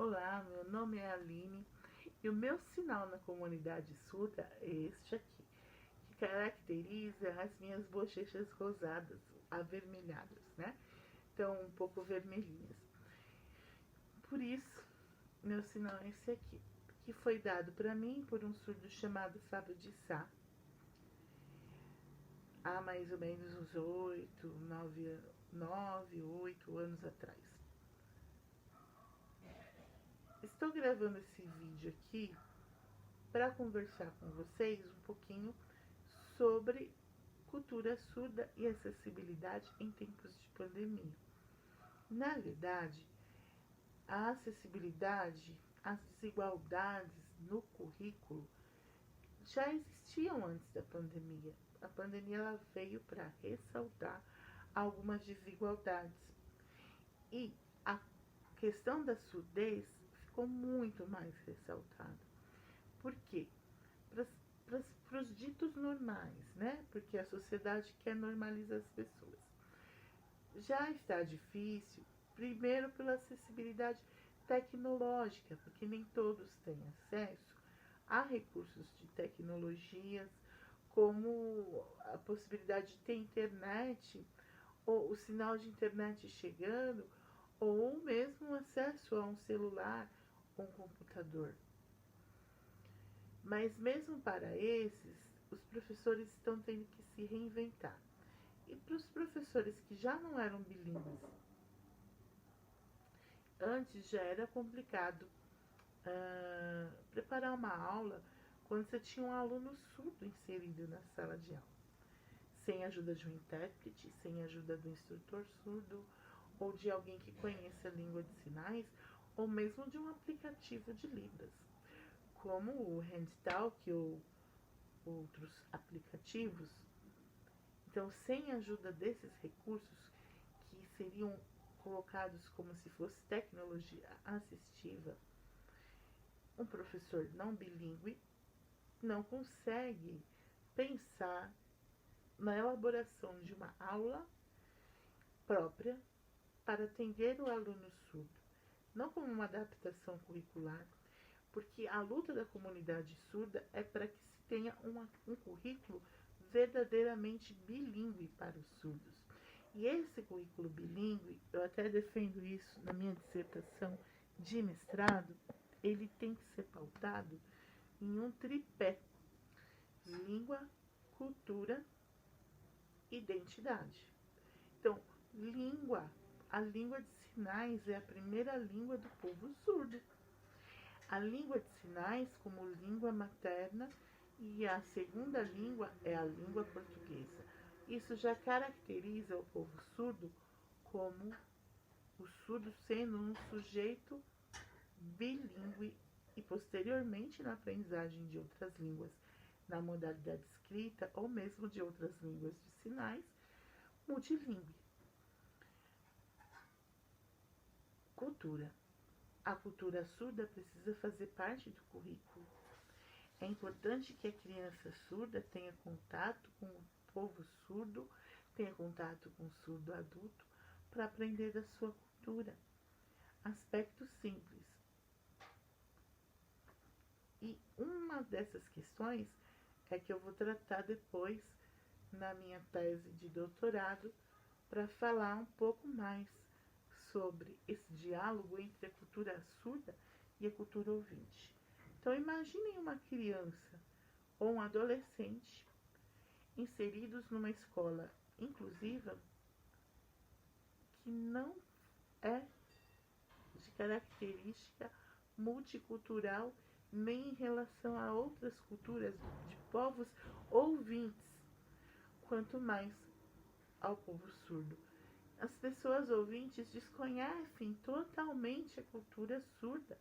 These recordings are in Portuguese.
Olá, meu nome é Aline e o meu sinal na comunidade surda é este aqui, que caracteriza as minhas bochechas rosadas, avermelhadas, né? Então, um pouco vermelhinhas. Por isso, meu sinal é esse aqui, que foi dado para mim por um surdo chamado Fábio de Sá, há mais ou menos uns 8 anos atrás. Estou gravando esse vídeo aqui para conversar com vocês um pouquinho sobre cultura surda e acessibilidade em tempos de pandemia. Na verdade, a acessibilidade, as desigualdades no currículo já existiam antes da pandemia. A pandemia ela veio para ressaltar algumas desigualdades. E a questão da surdez ficou muito mais ressaltada. Por quê? Para os ditos normais, né? Porque a sociedade quer normalizar as pessoas. Já está difícil, primeiro pela acessibilidade tecnológica, porque nem todos têm acesso a recursos de tecnologias, como a possibilidade de ter internet, ou o sinal de internet chegando, ou mesmo acesso a um celular ou um computador. Mas mesmo para esses, os professores estão tendo que se reinventar. E para os professores que já não eram bilíngues, antes já era complicado preparar uma aula quando você tinha um aluno surdo inserido na sala de aula, sem a ajuda de um intérprete, sem a ajuda do instrutor surdo, ou de alguém que conheça a língua de sinais, ou mesmo de um aplicativo de Libras, como o HandTalk ou outros aplicativos. Então, sem a ajuda desses recursos, que seriam colocados como se fosse tecnologia assistiva, um professor não bilíngue não consegue pensar na elaboração de uma aula própria para atender o aluno surdo, não como uma adaptação curricular, porque a luta da comunidade surda é para que se tenha um currículo verdadeiramente bilíngue para os surdos. E esse currículo bilíngue, eu até defendo isso na minha dissertação de mestrado, ele tem que ser pautado em um tripé: língua, cultura, identidade. Então, a língua de sinais é a primeira língua do povo surdo. A língua de sinais como língua materna, e a segunda língua é a língua portuguesa. Isso já caracteriza o povo surdo como o surdo sendo um sujeito bilíngue e posteriormente na aprendizagem de outras línguas, na modalidade escrita ou mesmo de outras línguas de sinais, multilíngue. Cultura. A cultura surda precisa fazer parte do currículo. É importante que a criança surda tenha contato com o povo surdo, tenha contato com o surdo adulto, para aprender da sua cultura. Aspectos simples. E uma dessas questões é que eu vou tratar depois na minha tese de doutorado, para falar um pouco mais sobre esse diálogo entre a cultura surda e a cultura ouvinte. Então, imaginem uma criança ou um adolescente inseridos numa escola inclusiva que não é de característica multicultural, nem em relação a outras culturas de povos ouvintes, quanto mais ao povo surdo. As pessoas ouvintes desconhecem totalmente a cultura surda,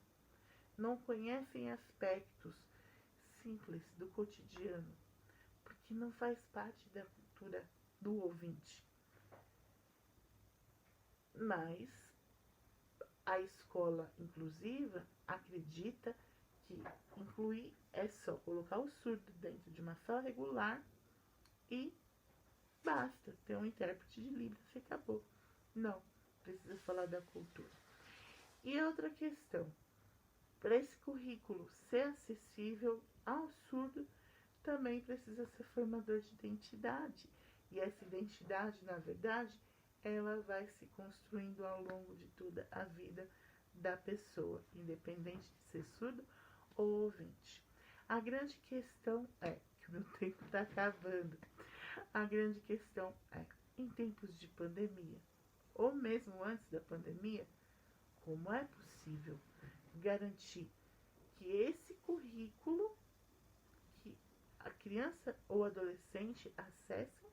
não conhecem aspectos simples do cotidiano, porque não faz parte da cultura do ouvinte. Mas a escola inclusiva acredita que incluir é só colocar o surdo dentro de uma sala regular e basta ter um intérprete de Libras e acabou. Não, precisa falar da cultura. E outra questão, Para esse currículo ser acessível ao surdo, também precisa ser formador de identidade. E essa identidade, na verdade, ela vai se construindo ao longo de toda a vida da pessoa, independente de ser surdo ou ouvinte. A grande questão é, que o meu tempo está acabando, a grande questão é, em tempos de pandemia, ou mesmo antes da pandemia, como é possível garantir que esse currículo que a criança ou adolescente acessem,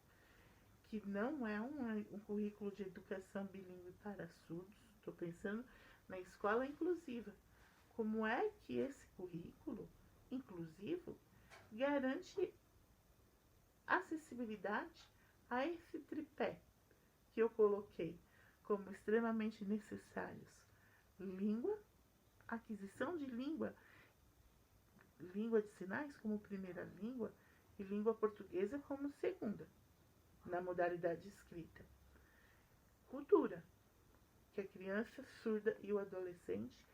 que não é um currículo de educação bilíngue para surdos, estou pensando na escola inclusiva. Como é que esse currículo inclusivo garante acessibilidade a esse tripé que eu coloquei como extremamente necessários? Língua, aquisição de língua de sinais como primeira língua e língua portuguesa como segunda, na modalidade escrita. Cultura, que a criança surda e o adolescente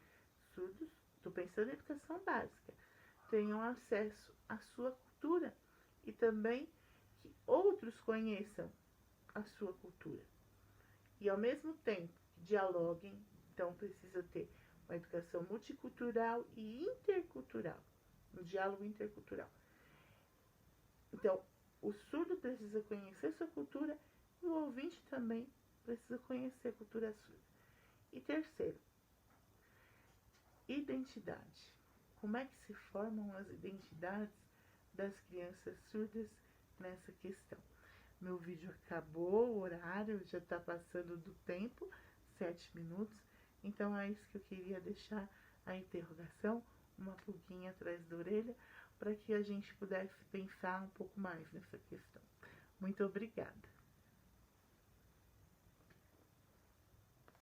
surdos, estou pensando em educação básica, tenham acesso à sua cultura e também que outros conheçam a sua cultura. E ao mesmo tempo dialoguem, então precisa ter uma educação multicultural e intercultural, um diálogo intercultural. Então, o surdo precisa conhecer sua cultura e o ouvinte também precisa conhecer a cultura surda. E terceiro, identidade. Como é que se formam as identidades das crianças surdas nessa questão? Meu vídeo acabou, o horário já está passando do tempo, 7 minutos. Então é isso que eu queria deixar a interrogação, uma pulguinha atrás da orelha, para que a gente pudesse pensar um pouco mais nessa questão. Muito obrigada.